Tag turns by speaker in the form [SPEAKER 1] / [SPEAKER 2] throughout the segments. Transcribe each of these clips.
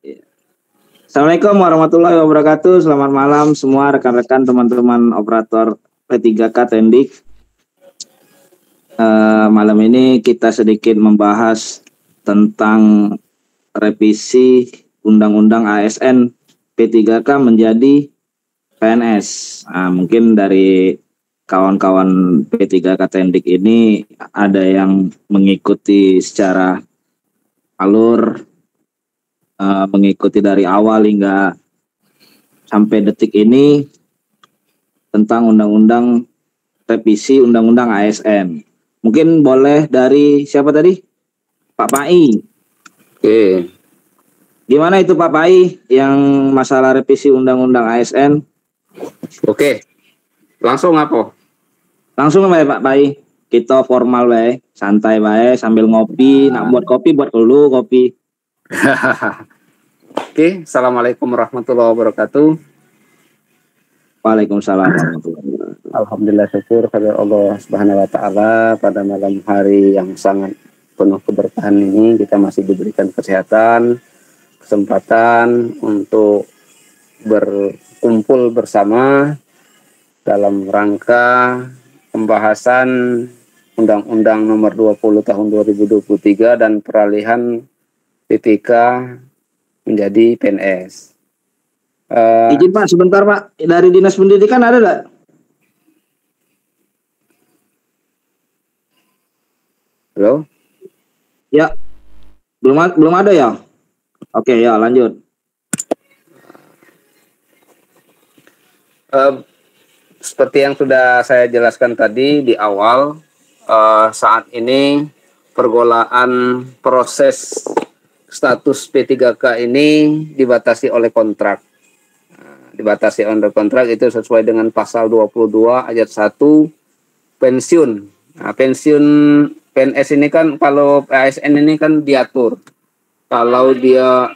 [SPEAKER 1] Assalamualaikum warahmatullahi wabarakatuh. Selamat malam semua rekan-rekan teman-teman operator P3K Tendik. Malam ini kita sedikit membahas tentang revisi Undang-Undang ASN P3K menjadi PNS. Mungkin dari kawan-kawan P3K Tendik ini ada yang mengikuti secara alur, mengikuti dari awal hingga sampai detik ini tentang Undang-Undang revisi Undang-Undang ASN. Mungkin boleh dari siapa tadi? Pak Pai.
[SPEAKER 2] Oke.
[SPEAKER 1] Gimana itu Pak Pai yang masalah revisi Undang-Undang ASN?
[SPEAKER 2] Oke. Langsung apa?
[SPEAKER 1] Langsung bae Pak Pai. Kita formal bae, santai bae sambil ngopi. Nak buat kopi buat dulu kopi.
[SPEAKER 2] Oke, Assalamualaikum warahmatullahi wabarakatuh.
[SPEAKER 1] Waalaikumsalam warahmatullahi wabarakatuh.
[SPEAKER 2] Alhamdulillah, syukur kepada Allah Subhanahu wa taala, pada malam hari yang sangat penuh keberkahan ini kita masih diberikan kesehatan, kesempatan untuk berkumpul bersama dalam rangka pembahasan Undang-Undang Nomor 20 Tahun 2023 dan peralihan PPK menjadi PNS.
[SPEAKER 1] Izin Pak, sebentar Pak. Dari Dinas Pendidikan ada nggak?
[SPEAKER 2] Halo?
[SPEAKER 1] Ya, belum ada ya? Oke, ya lanjut.
[SPEAKER 2] Seperti yang sudah saya jelaskan tadi di awal, saat ini pergolaan proses status P3K ini dibatasi oleh kontrak. Dibatasi oleh kontrak itu sesuai dengan pasal 22 ayat 1 pensiun. Nah, pensiun PNS ini kan, kalau ASN ini kan diatur. Kalau dia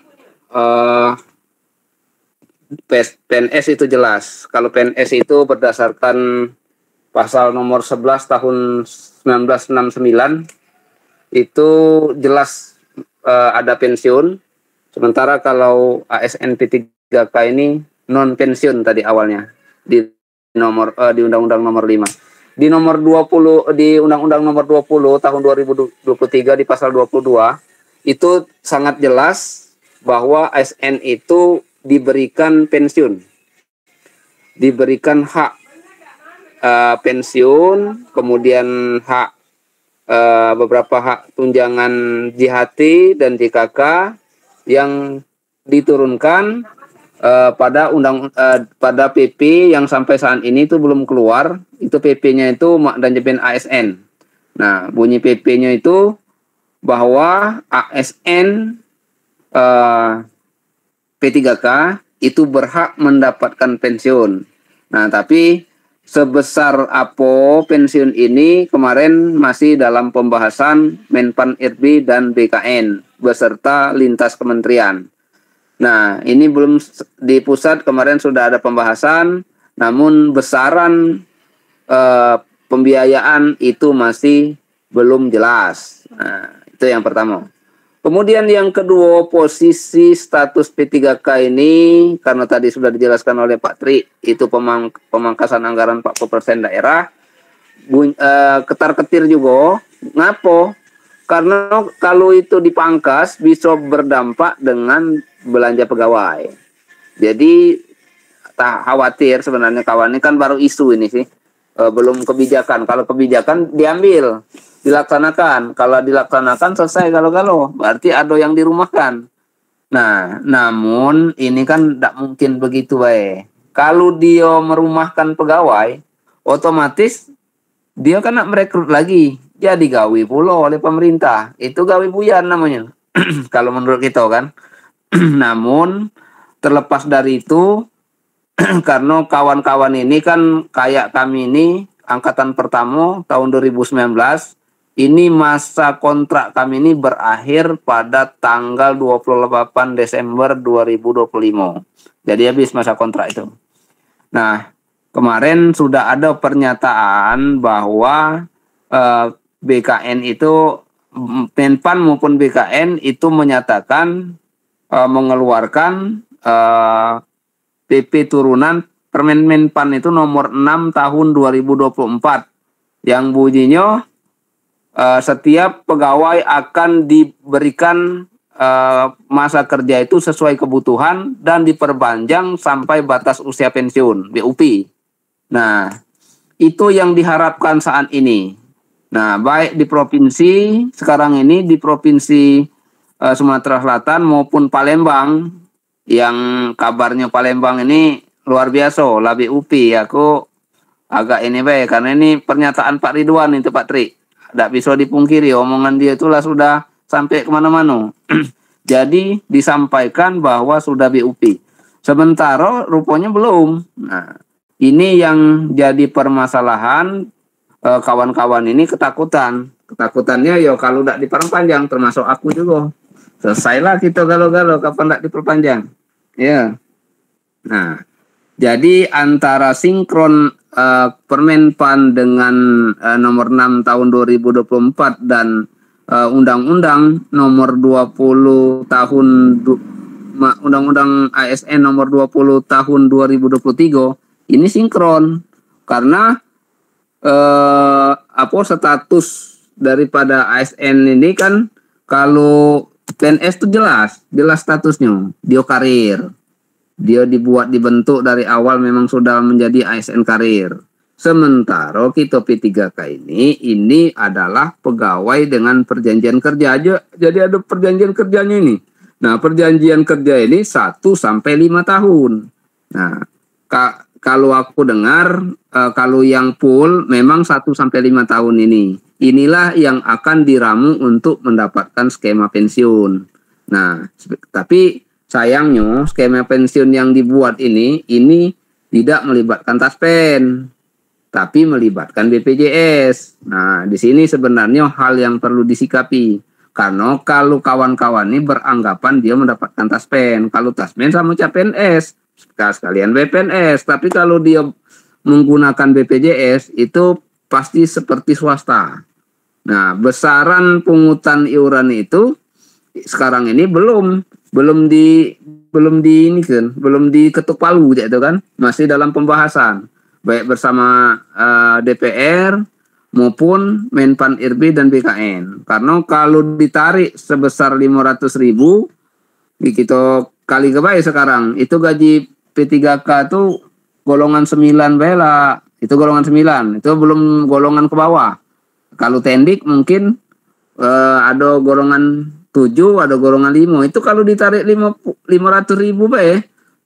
[SPEAKER 2] PNS itu jelas. Kalau PNS itu berdasarkan pasal nomor 11 tahun 1969 itu jelas ada pensiun. Sementara kalau ASN P3K ini non pensiun tadi awalnya di Undang-Undang nomor 5. Di nomor 20 di Undang-Undang nomor 20 tahun 2023 di pasal 22 itu sangat jelas bahwa ASN itu diberikan pensiun. Diberikan hak pensiun, kemudian hak beberapa hak tunjangan JHT dan JKK yang diturunkan pada pada PP yang sampai saat ini itu belum keluar. Itu PP-nya itu Mak dan Jepen ASN. Nah, bunyi PP-nya itu bahwa ASN P3K itu berhak mendapatkan pensiun. Nah, tapi sebesar apa pensiun ini kemarin masih dalam pembahasan Menpan RB dan BKN beserta lintas kementerian. Nah, ini belum di pusat, kemarin sudah ada pembahasan, namun besaran pembiayaan itu masih belum jelas. Nah, itu yang pertama. Kemudian yang kedua, posisi status P3K ini, karena tadi sudah dijelaskan oleh Pak Tri, itu pemangkasan anggaran 40% daerah, ketar-ketir juga. Ngapo? Karena kalau itu dipangkas bisa berdampak dengan belanja pegawai. Jadi tak khawatir sebenarnya kawan, ini kan baru isu ini sih. Belum kebijakan. Kalau kebijakan diambil, dilaksanakan. Kalau dilaksanakan selesai, kalau berarti ada yang dirumahkan. Nah, namun ini kan tidak mungkin begitu baik. Kalau dia merumahkan pegawai, otomatis dia kan nak merekrut lagi. Jadi gawe pula oleh pemerintah. Itu gawe buyan namanya. Kalau menurut kita kan. Namun terlepas dari itu, karena kawan-kawan ini kan kayak kami ini angkatan pertama tahun 2019, ini masa kontrak kami ini berakhir pada tanggal 28 Desember 2025. Jadi habis masa kontrak itu. Nah, kemarin sudah ada pernyataan bahwa BKN itu, Menpan maupun BKN itu menyatakan mengeluarkan PP turunan Permen Menpan itu nomor 6 tahun 2024 yang bunyinya setiap pegawai akan diberikan masa kerja itu sesuai kebutuhan dan diperpanjang sampai batas usia pensiun BUP. Nah, itu yang diharapkan saat ini. Nah, baik di provinsi sekarang ini di provinsi Sumatera Selatan maupun Palembang, yang kabarnya Palembang ini luar biasa lah BUP. Aku agak ini baik karena ini pernyataan Pak Ridwan itu Pak Tri. Tidak bisa dipungkiri omongan dia itulah sudah sampai kemana-mana. Jadi disampaikan bahwa sudah BUP. Sementara rupanya belum. Nah, ini yang jadi permasalahan. Kawan-kawan ini ketakutan. Ketakutannya ya kalau tidak diperpanjang, termasuk aku juga. Selesailah kita galau-galau kapan tidak diperpanjang. Ya. Nah, jadi antara sinkron Permenpan dengan nomor 6 tahun 2024 dan Undang-Undang nomor 20 tahun Undang-Undang ASN nomor 20 tahun 2023 ini sinkron karena status daripada ASN ini kan kalau PNS itu jelas statusnya dia karir, dia dibentuk dari awal memang sudah menjadi ASN karir. Sementara kita P3K ini adalah pegawai dengan perjanjian kerja aja, jadi ada perjanjian kerjanya ini. Nah, perjanjian kerja ini 1 sampai 5 tahun. Nah, kalau aku dengar kalau yang full memang 1 sampai 5 tahun ini. Inilah yang akan diramu untuk mendapatkan skema pensiun. Nah, tapi sayangnya skema pensiun yang dibuat ini tidak melibatkan taspen, tapi melibatkan BPJS. Nah, di sini sebenarnya hal yang perlu disikapi. Karena kalau kawan-kawan ini beranggapan dia mendapatkan taspen, kalau taspen sama CPNS, sekalian BPNS. Tapi kalau dia menggunakan BPJS itu pasti seperti swasta. Nah, besaran pungutan iuran itu sekarang ini belum diketuk palu gitu kan, masih dalam pembahasan baik bersama DPR maupun Menpan RB dan BKN. Karena kalau ditarik sebesar 500.000 kita kali kebaik sekarang itu gaji P3K itu golongan 9 bela, itu golongan 9, itu belum golongan ke bawah. Kalau tendik mungkin ada golongan 7, ada golongan 5. Itu kalau ditarik 500.000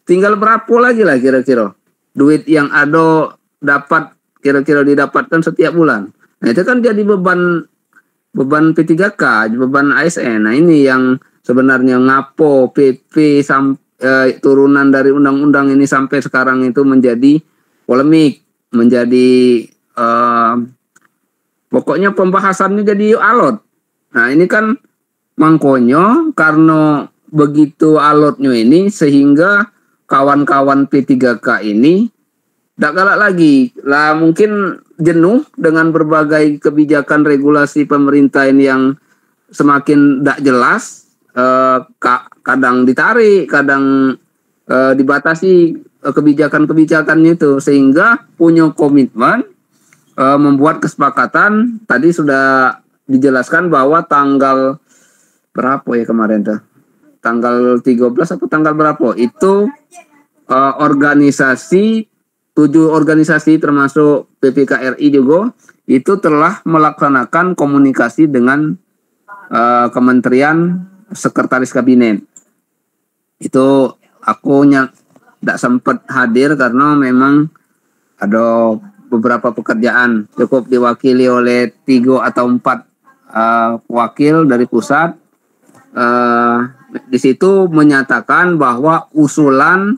[SPEAKER 2] tinggal berapa lagi lah kira-kira duit yang ada dapat kira-kira didapatkan setiap bulan. Nah, itu kan jadi beban P3K, beban ASN. Nah, ini yang sebenarnya ngapo PP turunan dari undang-undang ini sampai sekarang itu menjadi polemik, menjadi pokoknya pembahasannya jadi alot. Nah, ini kan mangkonyo karena begitu alotnya ini sehingga kawan-kawan P3K ini tidak galak lagi lah, mungkin jenuh dengan berbagai kebijakan regulasi pemerintah ini yang semakin tidak jelas, kadang ditarik, kadang dibatasi kebijakan-kebijakannya itu, sehingga punya komitmen membuat kesepakatan. Tadi sudah dijelaskan bahwa tanggal berapa ya kemarin tuh? Tanggal 13 atau tanggal berapa? Itu organisasi 7 organisasi termasuk PPKRI juga itu telah melaksanakan komunikasi dengan Kementerian Sekretaris Kabinet. Itu aku tidak sempat hadir karena memang ada beberapa pekerjaan, cukup diwakili oleh 3 atau 4 wakil dari pusat. Di situ menyatakan bahwa usulan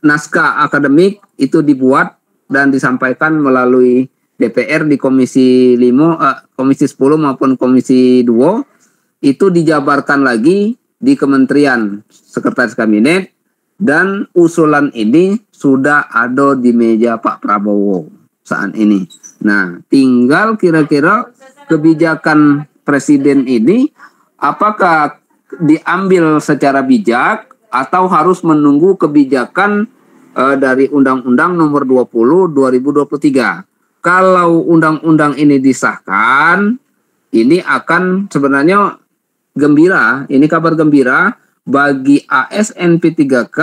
[SPEAKER 2] naskah akademik itu dibuat dan disampaikan melalui DPR di Komisi 5, Komisi 10 maupun Komisi 2, itu dijabarkan lagi di Kementerian Sekretaris Kabinet, dan usulan ini sudah ada di meja Pak Prabowo saat ini. Nah, tinggal kira-kira kebijakan Presiden ini apakah diambil secara bijak atau harus menunggu kebijakan dari Undang-Undang Nomor 20 2023. Kalau undang-undang ini disahkan, ini akan sebenarnya gembira, ini kabar gembira bagi ASN P3K,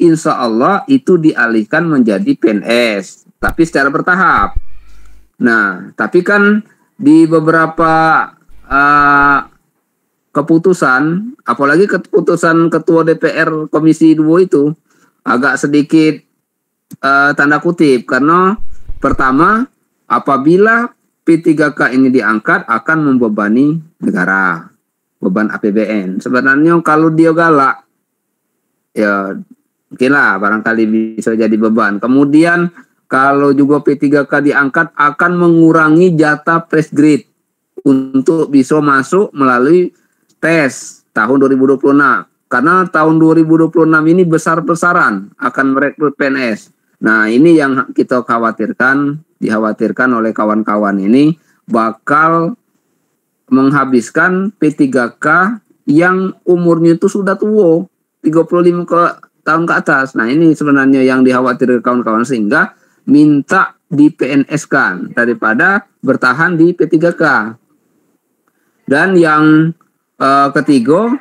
[SPEAKER 2] insya Allah itu dialihkan menjadi PNS, tapi secara bertahap. Nah, tapi kan di beberapa keputusan, apalagi keputusan Ketua DPR Komisi 2 itu agak sedikit tanda kutip, karena pertama, apabila P3K ini diangkat akan membebani negara, beban APBN. Sebenarnya kalau dia galak, ya mungkinlah barangkali bisa jadi beban. Kemudian kalau juga P3K diangkat akan mengurangi jatah fresh grade untuk bisa masuk melalui tes tahun 2026. Karena tahun 2026 ini besar-besaran akan merekrut PNS. Nah, ini yang kita dikhawatirkan oleh kawan-kawan ini bakal menghabiskan P3K yang umurnya itu sudah tua, 35 tahun ke atas. Nah, ini sebenarnya yang dikhawatirkan kawan-kawan, sehingga minta di PNS-kan daripada bertahan di P3K. Dan yang ketiga,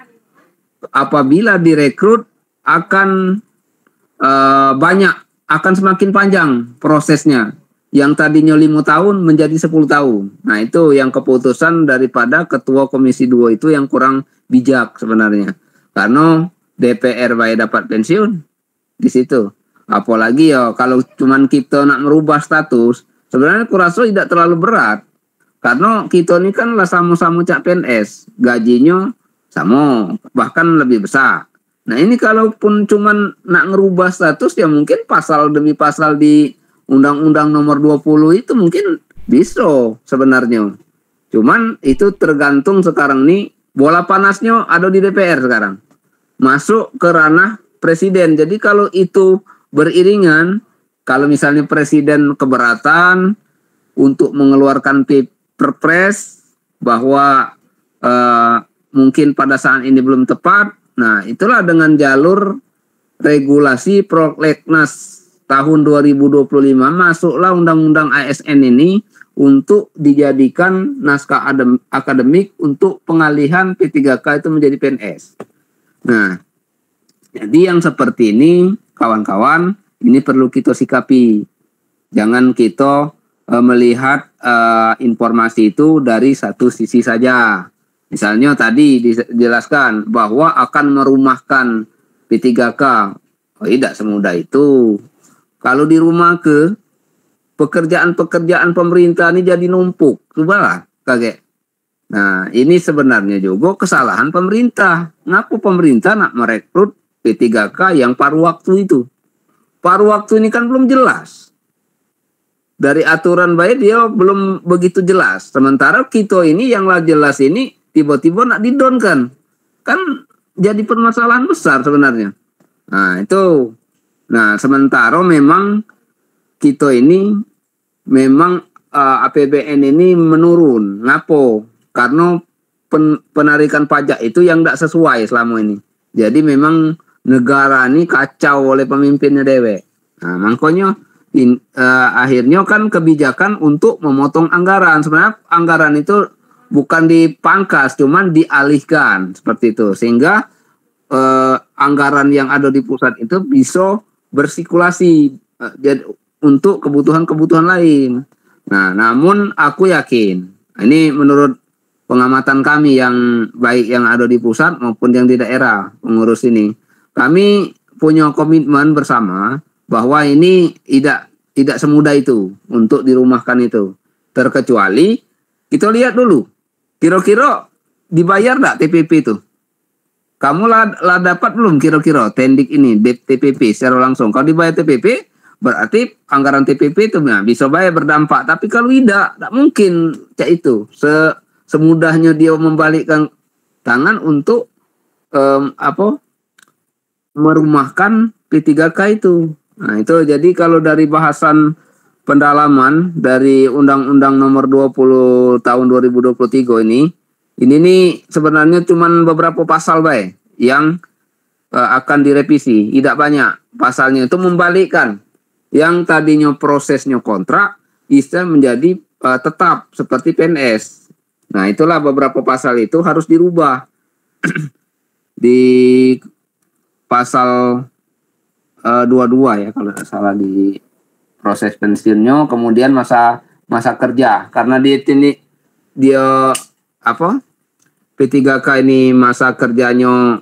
[SPEAKER 2] apabila direkrut akan akan semakin panjang prosesnya. Yang tadinya 5 tahun menjadi 10 tahun. Nah, itu yang keputusan daripada Ketua Komisi 2 itu yang kurang bijak sebenarnya. Karena DPR baik dapat pensiun di situ. Apalagi ya kalau cuman kita nak merubah status, sebenarnya kurasa tidak terlalu berat. Karena kita ini kan lah sama-sama cak PNS, gajinya sama, bahkan lebih besar. Nah, ini kalaupun cuman nak ngerubah status, ya mungkin pasal demi pasal di Undang-Undang Nomor 20 itu mungkin bisa sebenarnya. Cuman itu tergantung sekarang nih, bola panasnya ada di DPR sekarang. Masuk ke ranah presiden. Jadi kalau itu beriringan, kalau misalnya presiden keberatan untuk mengeluarkan Perpres bahwa mungkin pada saat ini belum tepat, nah itulah dengan jalur regulasi Prolegnas tahun 2025 masuklah Undang-Undang ASN ini untuk dijadikan naskah akademik untuk pengalihan P3K itu menjadi PNS. Nah, jadi yang seperti ini kawan-kawan, ini perlu kita sikapi. Jangan kita melihat informasi itu dari satu sisi saja. Misalnya tadi dijelaskan bahwa akan merumahkan P3K. Oh, tidak semudah itu. Kalau di rumah ke pekerjaan-pekerjaan pemerintah ini jadi numpuk, cobalah kaget. Nah, ini sebenarnya juga kesalahan pemerintah. Ngaku pemerintah nak merekrut P3K yang paruh waktu itu. Paruh waktu ini kan belum jelas. Dari aturan baik dia belum begitu jelas. Sementara kita ini yang lah jelas ini tiba-tiba nak didon kan. Kan jadi permasalahan besar sebenarnya. Nah, itu. Nah, sementara memang kita ini memang APBN ini menurun. Ngapo? Karena penarikan pajak itu yang tidak sesuai selama ini. Jadi memang negara ini kacau oleh pemimpinnya dewek. Nah, makanya akhirnya kan kebijakan untuk memotong anggaran. Sebenarnya anggaran itu bukan dipangkas, cuman dialihkan seperti itu. Sehingga anggaran yang ada di pusat itu bisa bersirkulasi untuk kebutuhan-kebutuhan lain. Nah, namun aku yakin, ini menurut pengamatan kami yang baik yang ada di pusat maupun yang di daerah pengurus ini, kami punya komitmen bersama bahwa ini tidak semudah itu untuk dirumahkan itu. Terkecuali kita lihat dulu, kira-kira dibayar enggak TPP itu? Kamu lah dapat belum kira-kira tendik ini TPP secara langsung? Kalau dibayar TPP berarti anggaran TPP itu bisa bayar berdampak. Tapi kalau tidak mungkin cak itu semudahnya dia membalikkan tangan untuk merumahkan P3K itu. Nah, itu jadi kalau dari bahasan pendalaman dari Undang-Undang Nomor 20 tahun 2023 ini, Ini nih sebenarnya cuman beberapa pasal baik yang akan direvisi, tidak banyak. Pasalnya itu membalikkan yang tadinya prosesnya kontrak bisa menjadi tetap seperti PNS. Nah, itulah beberapa pasal itu harus dirubah. Di pasal 22 ya kalau tidak salah, di proses pensiunnya, kemudian masa kerja, karena dia apa, P3K ini masa kerjanya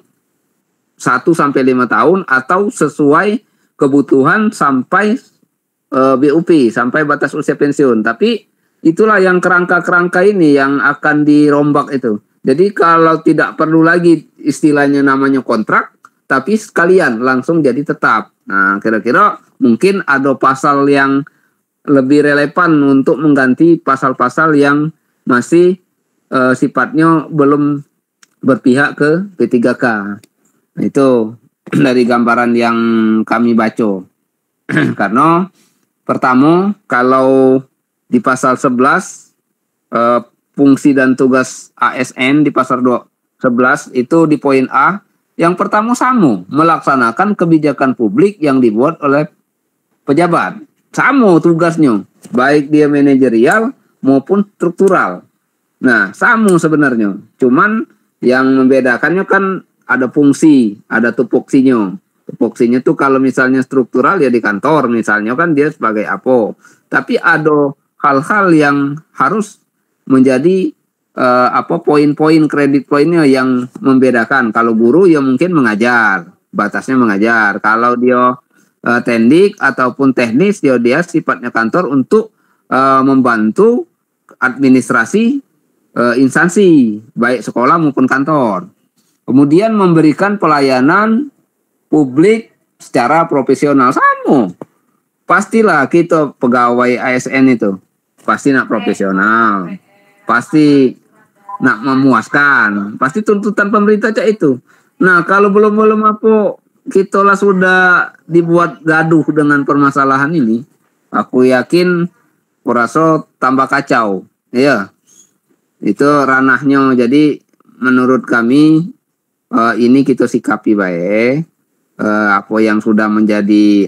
[SPEAKER 2] 1 sampai 5 tahun atau sesuai kebutuhan sampai BUP, sampai batas usia pensiun. Tapi itulah yang kerangka-kerangka ini yang akan dirombak itu. Jadi kalau tidak perlu lagi istilahnya namanya kontrak, tapi sekalian langsung jadi tetap. Nah, kira-kira mungkin ada pasal yang lebih relevan untuk mengganti pasal-pasal yang masih sifatnya belum berpihak ke P3K. Nah, itu dari gambaran yang kami baca. Karena pertama, kalau di pasal 11 fungsi dan tugas ASN di pasal 11 itu di poin A, yang pertama sama, melaksanakan kebijakan publik yang dibuat oleh pejabat. Sama tugasnya, baik dia manajerial maupun struktural. Nah, sama sebenarnya. Cuman yang membedakannya kan ada fungsi, ada tupoksinya. Tupoksinya tuh kalau misalnya struktural ya di kantor, misalnya kan dia sebagai apa. Tapi ada hal-hal yang harus menjadi poin-poin kredit poinnya yang membedakan. Kalau guru ya mungkin mengajar, batasnya mengajar. Kalau dia tendik ataupun teknis, dia sifatnya kantor untuk membantu administrasi instansi, baik sekolah maupun kantor. Kemudian memberikan pelayanan publik secara profesional. Sama. Pastilah kita pegawai ASN itu pasti nak profesional, pasti nak memuaskan, pasti tuntutan pemerintah cak itu. Nah, kalau belum apa, kita lah sudah dibuat gaduh dengan permasalahan ini, aku yakin kurasa tambah kacau. Ya, itu ranahnya. Jadi menurut kami ini kita sikapi baik. Apa yang sudah menjadi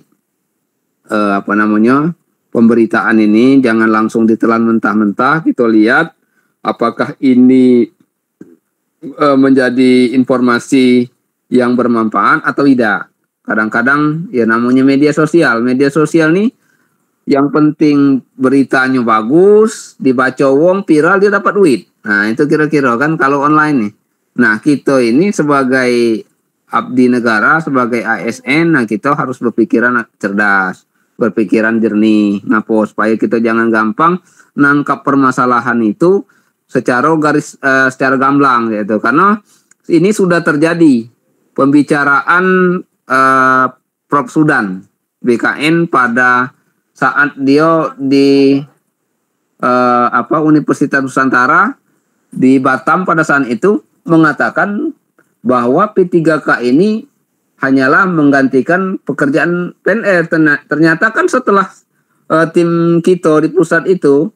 [SPEAKER 2] pemberitaan ini jangan langsung ditelan mentah-mentah. Kita lihat apakah ini menjadi informasi yang bermanfaat atau tidak. Kadang-kadang ya namanya media sosial nih, yang penting beritanya bagus, dibaca wong, viral, dia dapat duit. Nah, itu kira-kira kan kalau online nih. Nah, kita ini sebagai abdi negara, sebagai ASN, nah kita harus berpikiran cerdas, berpikiran jernih. Ngapa supaya kita jangan gampang nangkap permasalahan itu secara gamblang gitu. Karena ini sudah terjadi pembicaraan Prof Sudan BKN pada saat dia di Universitas Nusantara di Batam pada saat itu mengatakan bahwa P3K ini hanyalah menggantikan pekerjaan PNS. Ternyata kan setelah tim kita di pusat itu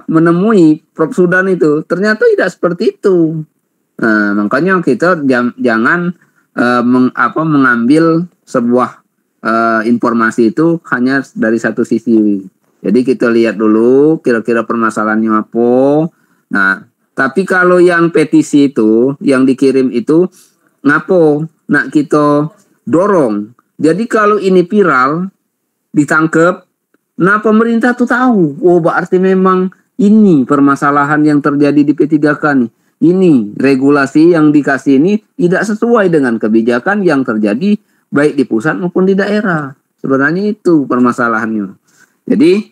[SPEAKER 2] menemui Prof Sudan itu, ternyata tidak seperti itu. Nah, makanya kita jangan mengambil sebuah informasi itu hanya dari satu sisi. Jadi kita lihat dulu kira-kira permasalahannya apa. Nah, tapi kalau yang petisi itu, yang dikirim itu, ngapo nak kita dorong. Jadi kalau ini viral, ditangkap, nah pemerintah tuh tahu, oh berarti memang ini permasalahan yang terjadi di P3K nih. Ini regulasi yang dikasih ini tidak sesuai dengan kebijakan yang terjadi baik di pusat maupun di daerah. Sebenarnya itu permasalahannya. Jadi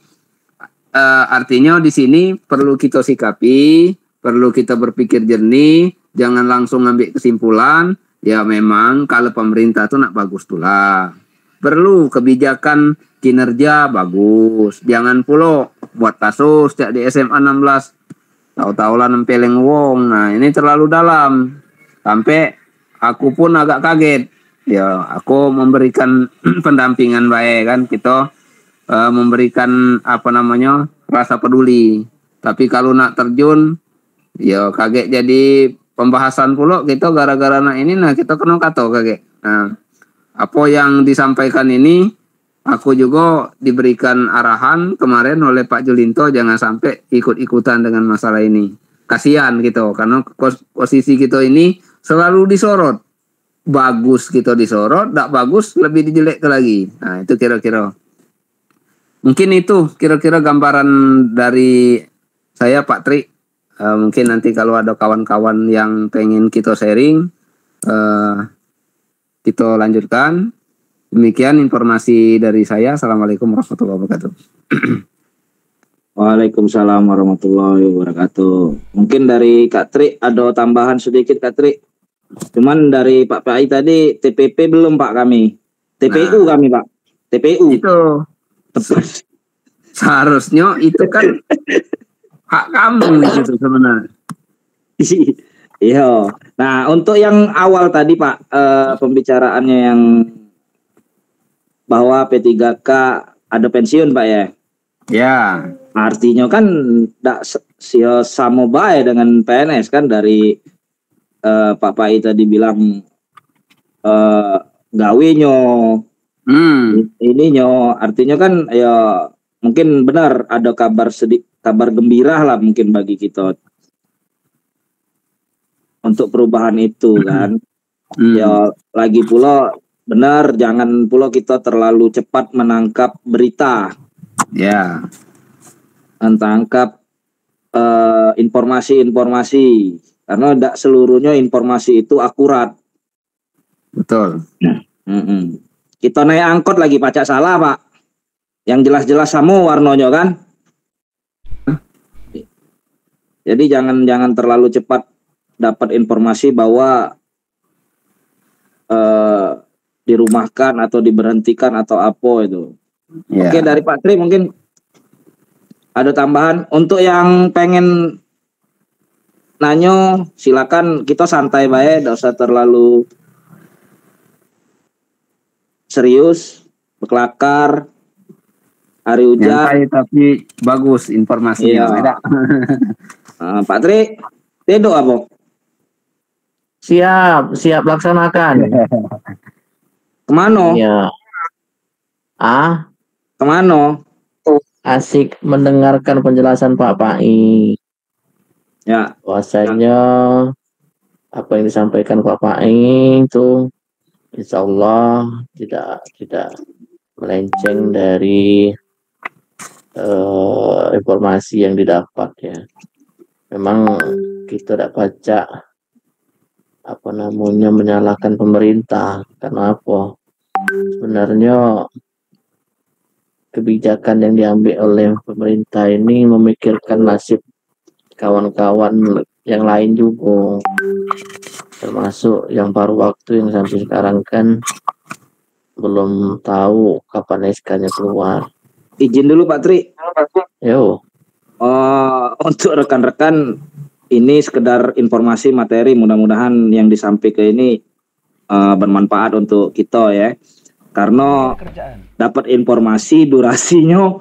[SPEAKER 2] artinya di sini perlu kita sikapi, perlu kita berpikir jernih, jangan langsung ngambil kesimpulan. Ya memang kalau pemerintah tuh nak bagus tulah. Perlu kebijakan kinerja bagus. Jangan pula buat kasus di SMA 16. Tahu-tahu lah nempeleng wong. Nah, ini terlalu dalam. Sampai aku pun agak kaget. Ya, aku memberikan pendampingan baik kan. Kita memberikan rasa peduli. Tapi kalau nak terjun, Yo kaget jadi pembahasan pula kita gara-gara nah ini nah kita kena kato kaget. Nah, apa yang disampaikan ini aku juga diberikan arahan kemarin oleh Pak Julinto jangan sampai ikut-ikutan dengan masalah ini. Kasihan gitu karena posisi kita ini selalu disorot. Bagus kita disorot, tidak bagus lebih dijelek lagi. Nah, itu kira-kira. Mungkin itu kira-kira gambaran dari saya Pak Tri. Mungkin nanti kalau ada kawan-kawan yang pengen kita sharing, kita lanjutkan. Demikian informasi dari saya. Assalamualaikum warahmatullahi wabarakatuh.
[SPEAKER 1] Waalaikumsalam warahmatullahi wabarakatuh. Mungkin dari Kak Tri ada tambahan sedikit Kak Tri. Cuman dari Pak Pai tadi TPP belum Pak kami. TPU kami Pak. TPU.
[SPEAKER 2] Itu
[SPEAKER 1] tepat.
[SPEAKER 2] Seharusnya itu kan hak kamu itu sebenarnya.
[SPEAKER 1] Iya. Nah, untuk yang awal tadi Pak, pembicaraannya yang bahwa P3K ada pensiun Pak ya.
[SPEAKER 2] Ya.
[SPEAKER 1] Artinya kan tidak sama baik dengan PNS kan dari Pak Pai tadi bilang gawenya ininya artinya kan ya mungkin benar ada kabar gembira lah mungkin bagi kita untuk perubahan itu kan. Ya lagi pula benar jangan pula kita terlalu cepat menangkap berita.
[SPEAKER 2] Ya.
[SPEAKER 1] Menangkap informasi-informasi karena tidak seluruhnya informasi itu akurat.
[SPEAKER 2] Betul.
[SPEAKER 1] Kita naik angkot lagi pacak salah Pak. Yang jelas-jelas sama warnanya kan. Jadi jangan terlalu cepat dapat informasi bahwa dirumahkan atau diberhentikan atau apa itu. Yeah. Oke dari Pak Tri mungkin ada tambahan untuk yang pengen nanyo silakan kita santai baik, tidak usah terlalu serius, berkelakar, hari hujan.
[SPEAKER 2] Nyantai tapi bagus informasinya.
[SPEAKER 1] Iya. Pak Tri, tidur apa?
[SPEAKER 3] Siap laksanakan.
[SPEAKER 1] Kemana?
[SPEAKER 3] Ya.
[SPEAKER 1] Kemana?
[SPEAKER 3] Asik mendengarkan penjelasan Pak Pai.
[SPEAKER 1] Ya.
[SPEAKER 3] Bahwasanya apa yang disampaikan Pak Pai itu insya Allah tidak melenceng dari informasi yang didapat ya. Memang kita tidak baca menyalahkan pemerintah karena apa? Sebenarnya kebijakan yang diambil oleh pemerintah ini memikirkan nasib kawan-kawan yang lain juga, termasuk yang paruh waktu yang sampai sekarang kan belum tahu kapan SK-nya keluar.
[SPEAKER 1] Izin dulu Pak Tri.
[SPEAKER 3] Yo.
[SPEAKER 1] Untuk rekan-rekan ini sekedar informasi materi, mudah-mudahan yang disampaikan ini bermanfaat untuk kita ya. Karena dapat informasi durasinya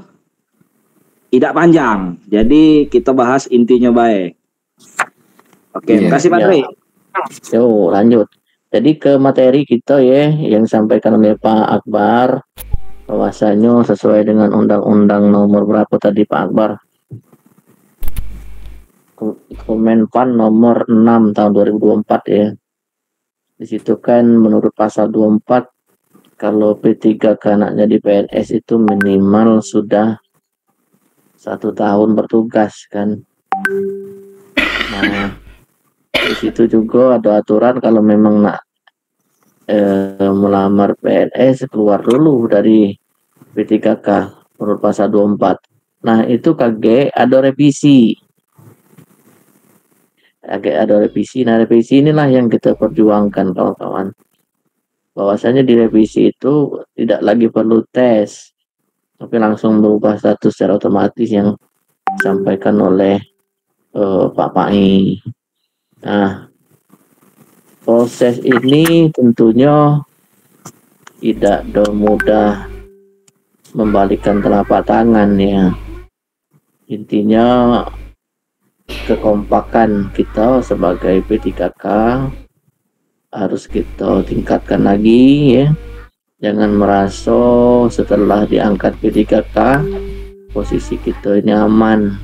[SPEAKER 1] tidak panjang. Jadi kita bahas intinya baik. Oke, terima kasih Pak Tri.
[SPEAKER 3] Yo, lanjut. Jadi ke materi kita ya yang disampaikan oleh Pak Akbar, bahwasanya sesuai dengan undang-undang nomor berapa tadi Pak Akbar? Kemenpan nomor 6 tahun 2024 ya. Di situ kan menurut pasal 24 kalau P3K anaknya di PNS itu minimal sudah 1 tahun bertugas kan. Nah, di situ juga ada aturan kalau memang nak melamar PNS keluar dulu dari P3K menurut pasal 24. Nah, itu KG ada revisi. Ada revisi. Nah, revisi inilah yang kita perjuangkan kawan-kawan. Bahwasanya di revisi itu tidak lagi perlu tes, tapi langsung berubah status secara otomatis yang disampaikan oleh Pak Pai. Nah, proses ini tentunya tidak mudah membalikkan telapak tangan ya. Intinya kekompakan kita sebagai P3K harus kita tingkatkan lagi ya. Jangan merasa setelah diangkat P3K posisi kita ini aman.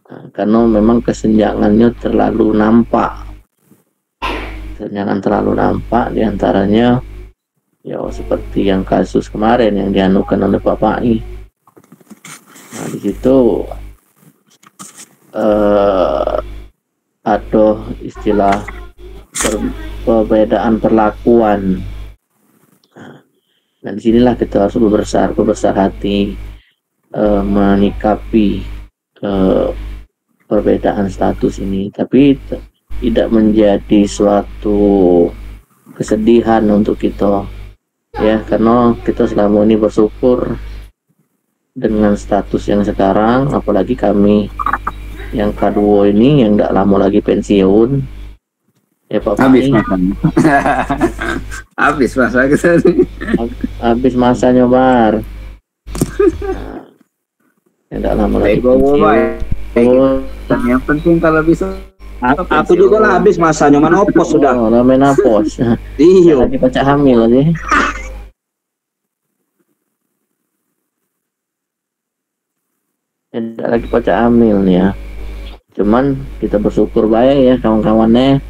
[SPEAKER 3] Nah, karena memang kesenjangannya terlalu nampak. Kesenjangan terlalu nampak diantaranya ya seperti yang kasus kemarin yang dianukan oleh Pak Pai. Nah, di situ ada istilah perbedaan perlakuan. Nah, disinilah kita harus berbesar hati menikapi perbedaan status ini, tapi tidak menjadi suatu kesedihan untuk kita ya, karena kita selama ini bersyukur dengan status yang sekarang, apalagi kami yang kedua ini yang tidak lama lagi pensiun ya Pak
[SPEAKER 2] Habis
[SPEAKER 3] Pai.
[SPEAKER 2] Habis masa kita nih.
[SPEAKER 3] Habis masanya Bar. Nah, yang tidak lama lagi pensiun.
[SPEAKER 2] Yang penting kalau bisa
[SPEAKER 1] Aku juga lah habis masanya, mana opos sudah.
[SPEAKER 3] Oh, menopause.
[SPEAKER 1] Iya.
[SPEAKER 3] Lagi baca hamil sih. Tidak lagi baca hamil nih ya. Cuman kita bersyukur baik ya kawan-kawannya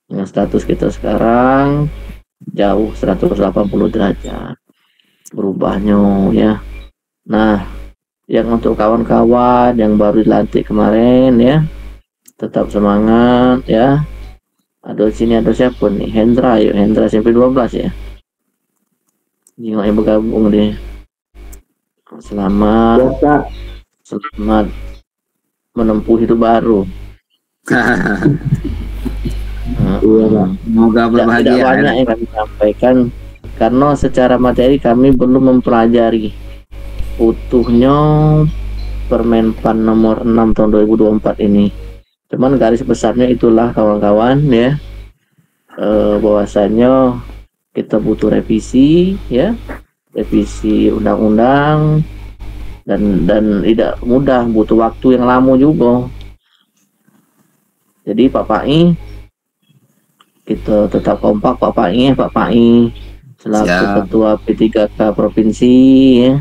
[SPEAKER 3] dengan status kita sekarang jauh 180 derajat berubahnya ya. Nah, yang untuk kawan-kawan yang baru dilantik kemarin ya, tetap semangat ya. Ada sini ada siapa nih? Hendra, yuk Hendra SMP 12 ya. Jingok yang bergabung deh. Selamat menempuh hidup baru.
[SPEAKER 2] Semoga berbahagia.
[SPEAKER 3] Tidak banyak yang kami sampaikan karena secara materi kami belum mempelajari utuhnya Permenpan nomor 6 tahun 2024 ini. Cuman garis besarnya itulah kawan-kawan ya, bahwasanya kita butuh revisi ya, revisi undang-undang dan tidak mudah, butuh waktu yang lama juga. Jadi Pak Pai, kita tetap kompak Pak Pai selaku ketua P3K provinsi ya.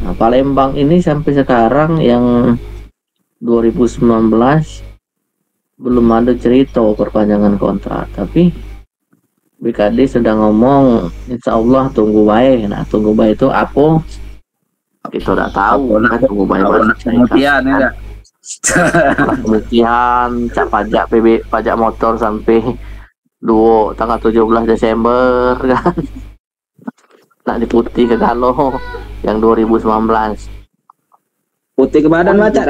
[SPEAKER 3] Nah, Palembang ini sampai sekarang yang 2019 belum ada cerita perpanjangan kontrak, tapi BKD sedang ngomong insya Allah tunggu baik. Nah, tunggu baik itu apa? Kita udah tahu nah, tunggu baik
[SPEAKER 2] kemudian ya
[SPEAKER 3] kemudian pajak pajak motor sampai tanggal 17 Desember kan. Nak diputi ke Galo yang 2019.
[SPEAKER 1] Putih ke badan baca.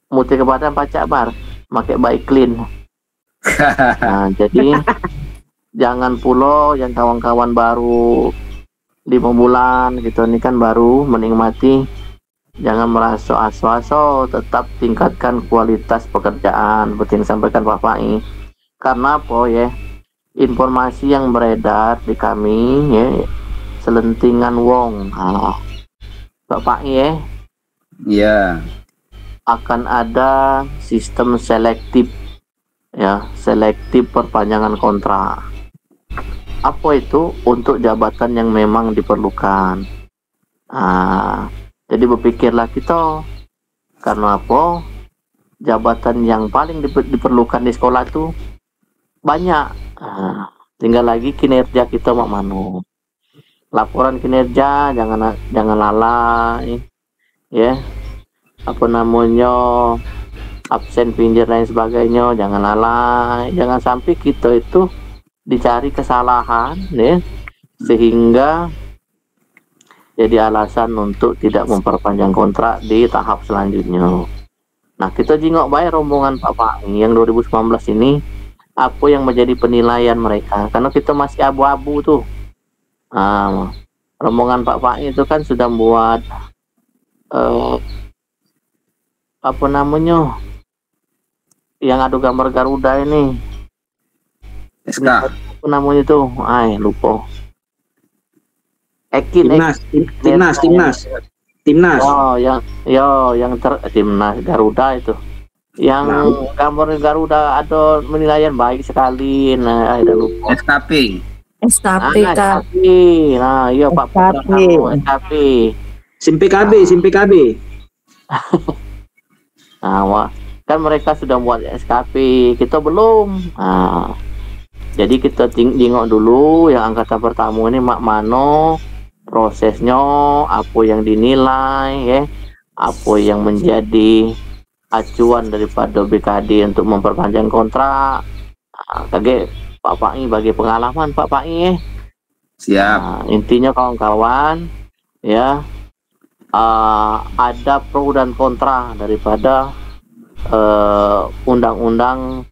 [SPEAKER 3] Putih ke badan pacak Bar, pakai baik clean. Nah, jadi jangan pula yang kawan-kawan baru 5 bulan gitu ini kan baru menikmati, jangan merasa aso-aso, tetap tingkatkan kualitas pekerjaan seperti yang disampaikan Pak Pai. Karena apa ya, informasi yang beredar di kami ya, selentingan wong Pak Pai
[SPEAKER 2] ya
[SPEAKER 3] akan ada sistem selektif ya, selektif perpanjangan kontrak. Apa itu? Untuk jabatan yang memang diperlukan. Jadi berpikirlah kita, karena apa? Jabatan yang paling diperlukan di sekolah itu banyak. Tinggal lagi kinerja kita mak mano. Laporan kinerja jangan lalai, ya. Apa namanya, absen pinjir lain sebagainya jangan lalai. Jangan sampai kita itu dicari kesalahan ya, sehingga jadi alasan untuk tidak memperpanjang kontrak di tahap selanjutnya. Nah, kita jingok baik rombongan Pak Pai yang 2019 ini, apa yang menjadi penilaian mereka, karena kita masih abu-abu tuh. Rombongan Pak Pai itu kan sudah buat apa namanya, yang ada gambar Garuda ini,
[SPEAKER 2] SK
[SPEAKER 3] apa namanya itu, lupa.
[SPEAKER 1] Timnas.
[SPEAKER 3] Oh, yang timnas Garuda itu. Yang gambar Garuda ada penilaian baik sekali. Nah, akhirnya lupa.
[SPEAKER 2] SKP.
[SPEAKER 4] SKP
[SPEAKER 3] Nah,
[SPEAKER 4] Kak.
[SPEAKER 3] SKP. Nah, iya Pak Putra
[SPEAKER 4] SKP.
[SPEAKER 3] kamu SKP.
[SPEAKER 1] SIMPKB.
[SPEAKER 3] Nah, kan mereka sudah buat SKP, kita belum. Nah, jadi kita tengok dulu yang angkatan pertama ini mak mano prosesnya, apa yang dinilai, ya, apa yang menjadi acuan daripada BKD untuk memperpanjang kontrak. Nah, kaget Pak Pai bagi pengalaman Pak Pai.
[SPEAKER 2] Siap.
[SPEAKER 3] Nah, intinya kawan-kawan, ya, ada pro dan kontra daripada undang-undang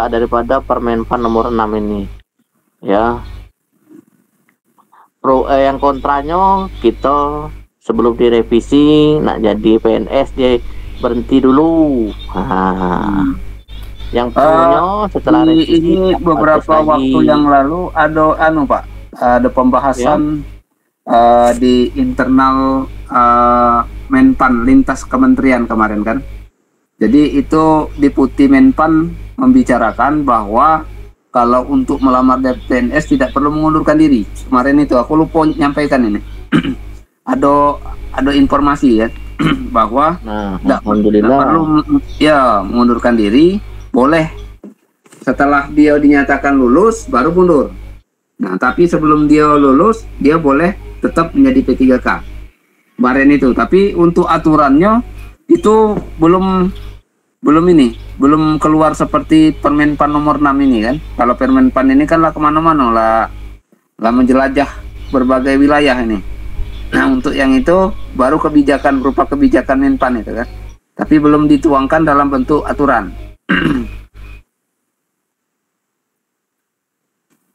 [SPEAKER 3] daripada Permenpan nomor 6 ini, ya. Yang kontranya, kita sebelum direvisi nak jadi PNS dia berhenti dulu. Yang pro-nya setelah revisi
[SPEAKER 2] ini beberapa waktu yang lalu ada Pak, ada pembahasan di internal Menpan lintas kementerian kemarin kan. Jadi itu Deputi Menpan membicarakan bahwa kalau untuk melamar PNS tidak perlu mengundurkan diri. Kemarin itu aku lupa nyampaikan ini. ada informasi ya bahwa
[SPEAKER 3] alhamdulillah
[SPEAKER 2] perlu ya mengundurkan diri, boleh setelah dia dinyatakan lulus baru mundur. Nah, tapi sebelum dia lulus dia boleh tetap menjadi P3K. Kemarin itu, tapi untuk aturannya itu belum keluar seperti Permenpan nomor 6 ini kan. Kalau Permenpan ini kan lah kemana-mana lah menjelajah berbagai wilayah ini. Nah, untuk yang itu baru kebijakan berupa kebijakan Menpan itu kan, tapi belum dituangkan dalam bentuk aturan.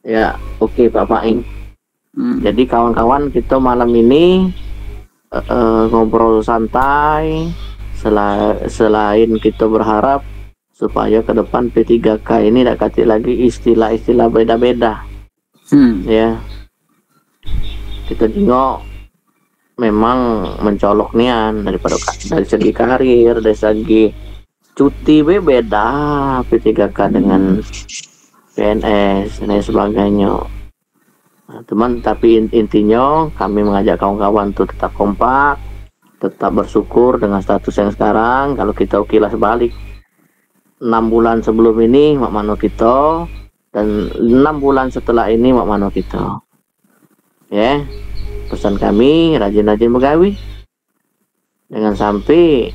[SPEAKER 3] Ya, oke Pak Paing. Jadi kawan-kawan, kita malam ini ngobrol santai. Selain kita berharap supaya ke depan P3K ini tidak kasih lagi istilah-istilah beda-beda. Ya, kita tengok memang mencolok nian dari segi karir, dari segi cuti beda P3K dengan PNS dan sebagainya. Nah, teman, tapi intinya kami mengajak kawan-kawan untuk tetap kompak, tetap bersyukur dengan status yang sekarang. Kalau kita ukilas balik 6 bulan sebelum ini mak mano kita, dan 6 bulan setelah ini mak mano kita, ya. Pesan kami, rajin-rajin begawi, jangan sampai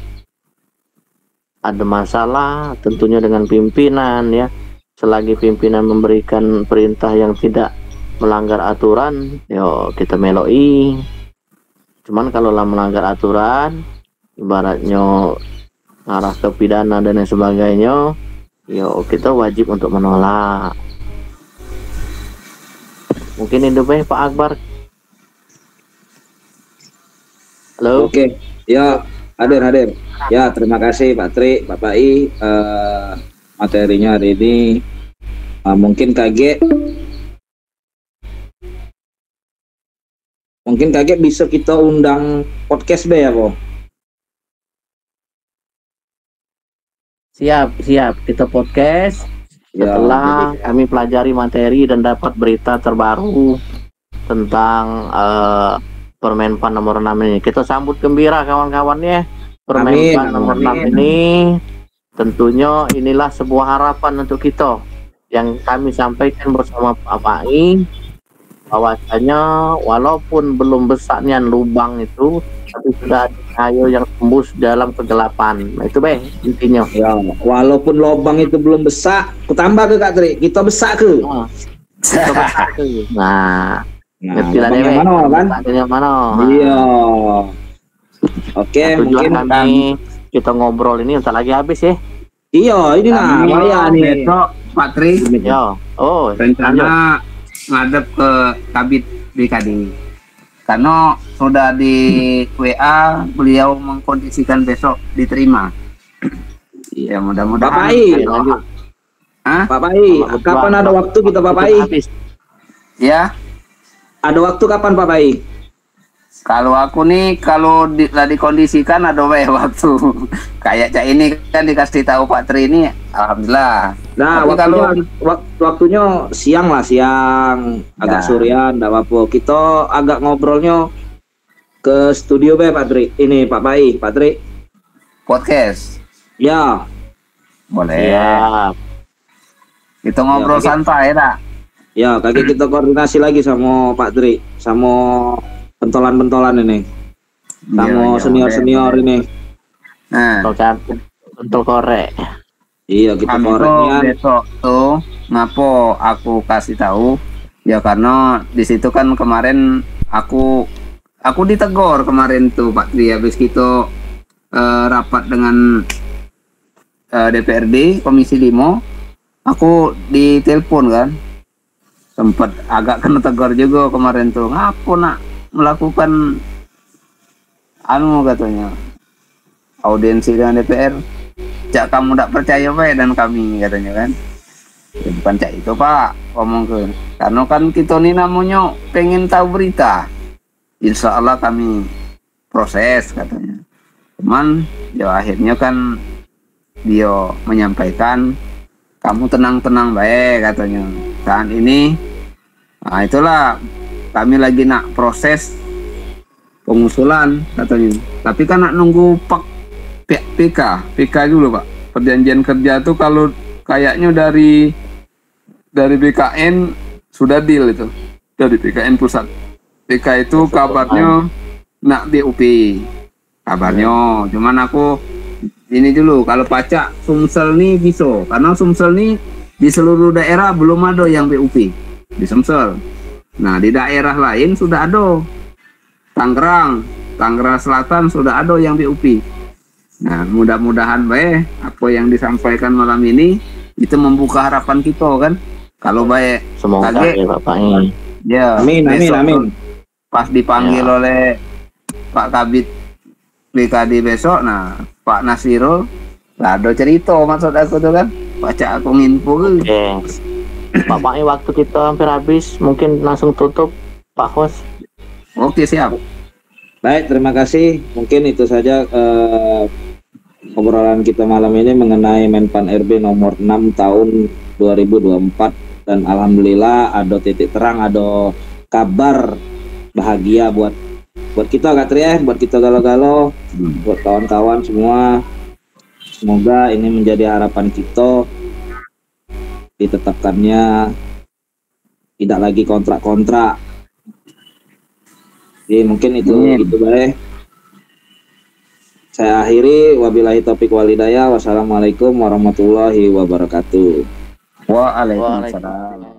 [SPEAKER 3] ada masalah tentunya dengan pimpinan, ya. Selagi pimpinan memberikan perintah yang tidak melanggar aturan, yo kita meloi. Cuman kalau lah melanggar aturan, ibaratnya arah ke pidana dan lain sebagainya, yo kita wajib untuk menolak. Mungkin itu Pak Akbar. Halo.
[SPEAKER 1] Oke, ya hadir. Ya, terima kasih Pak Tri, Pak Pai, materinya hari ini. Mungkin kaget bisa kita undang podcast ya, Po?
[SPEAKER 3] Siap, kita podcast setelah kami pelajari materi dan dapat berita terbaru tentang Permenpan nomor 6 ini. Kita sambut gembira kawan-kawannya. Permenpan nomor 6 ini tentunya inilah sebuah harapan untuk kita yang kami sampaikan bersama Pak Pai, bahwasanya walaupun belum besarnya lubang itu, tapi sudah ada cahaya yang tembus dalam kegelapan. Nah, itu intinya.
[SPEAKER 1] Ya, walaupun lubang itu belum besar, kutambah ke Kak Tri, kita besar ke.
[SPEAKER 3] Nah, ngerti lah
[SPEAKER 1] yang mana kan?
[SPEAKER 3] Yang mana?
[SPEAKER 1] Iya. Oke, mungkin
[SPEAKER 3] kami kita ngobrol ini entar lagi habis ya.
[SPEAKER 1] Iya, ini nah, ya nih.
[SPEAKER 2] Besok Pak Tri.
[SPEAKER 3] Ya. Oh,
[SPEAKER 2] rencana ngadep ke Kabid BKD. Karena sudah di WA beliau mengkondisikan besok diterima. Iya, mudah-mudahan.
[SPEAKER 1] Pak Pai. Pak Pai, kapan ada waktu kita Pak Pai?
[SPEAKER 2] Ya.
[SPEAKER 1] Ada waktu kapan Pak Pai?
[SPEAKER 2] Kalau aku nih lah dikondisikan ada waktu kayak cak ini kan dikasih tahu Pak Tri ini, alhamdulillah.
[SPEAKER 1] Nah,
[SPEAKER 2] Tapi
[SPEAKER 1] waktunya siang lah, siang agak
[SPEAKER 2] Ya.
[SPEAKER 1] surean, enggak apa-apa. Kita agak ngobrolnya ke studio Pak Tri. Ini Pak Pai, Pak Tri.
[SPEAKER 2] podcast
[SPEAKER 1] Ya,
[SPEAKER 2] boleh.
[SPEAKER 3] Siap.
[SPEAKER 2] Kita ngobrol
[SPEAKER 1] oke.
[SPEAKER 2] santai tak?
[SPEAKER 1] ya kaki kita koordinasi lagi sama Pak Tri, sama pentolan-pentolan ini, sama
[SPEAKER 2] Iya,
[SPEAKER 1] senior-senior
[SPEAKER 2] boleh.
[SPEAKER 1] ini.
[SPEAKER 2] Nah,
[SPEAKER 3] Untuk korek.
[SPEAKER 1] Iya, kita
[SPEAKER 2] kami tuh
[SPEAKER 1] koreknya.
[SPEAKER 2] besok tuh ngapo aku kasih tahu ya, karena di situ kan kemarin aku ditegur kemarin tuh Pak Tri habis kita rapat dengan DPRD Komisi 5, aku ditelepon kan, sempat agak kena tegur juga kemarin tuh, ngapo nak melakukan katanya audiensi dengan DPR, cak kamu tidak percaya Pak dan kami katanya kan. Ya, bukan cak itu Pak, ngomong ke, karena kan kita nih namanya pengen tahu berita, insya Allah kami proses katanya. Cuman ya akhirnya kan dia menyampaikan kamu tenang-tenang baik katanya saat ini. Nah itulah kami lagi nak proses pengusulan katanya, tapi kan nak nunggu PK dulu Pak, perjanjian kerja tuh kalau kayaknya dari BKN sudah deal itu, dari BKN pusat. PK itu kabarnya nak DUP kabarnya, cuman aku ini dulu kalau pacak Sumsel nih bisa, karena Sumsel nih di seluruh daerah belum ada yang BUP di Sumsel. Nah di daerah lain sudah ada, Tangerang Selatan sudah ada yang BUP. Nah mudah-mudahan baik apa yang disampaikan malam ini itu membuka harapan kita kan. Kalau baik
[SPEAKER 3] Semoga
[SPEAKER 2] kaget,
[SPEAKER 3] ya Bapak ini.
[SPEAKER 2] ya
[SPEAKER 1] Amin, amin,
[SPEAKER 2] besok
[SPEAKER 1] amin.
[SPEAKER 2] pas dipanggil
[SPEAKER 3] Ya.
[SPEAKER 2] oleh Pak Kabit BKD besok, nah Pak Nasiro lah ada cerita maksud aku tuh kan, baca aku nginfo ke.
[SPEAKER 3] Oke. Bapak ini waktu kita hampir habis, mungkin langsung tutup Pak Host.
[SPEAKER 2] Oke siap.
[SPEAKER 1] Baik, terima kasih. Mungkin itu saja obrolan kita malam ini mengenai Menpan RB nomor 6 tahun 2024, dan alhamdulillah ada titik terang, ada kabar bahagia buat kita Kak Tri ya, buat kita galau-galau, buat kawan-kawan semua. Semoga ini menjadi harapan kita, ditetapkannya tidak lagi kontrak-kontrak. Jadi mungkin itu baik. Saya akhiri, wabillahi taufiq walhidayah. Wassalamualaikum warahmatullahi wabarakatuh.
[SPEAKER 2] Waalaikumsalam.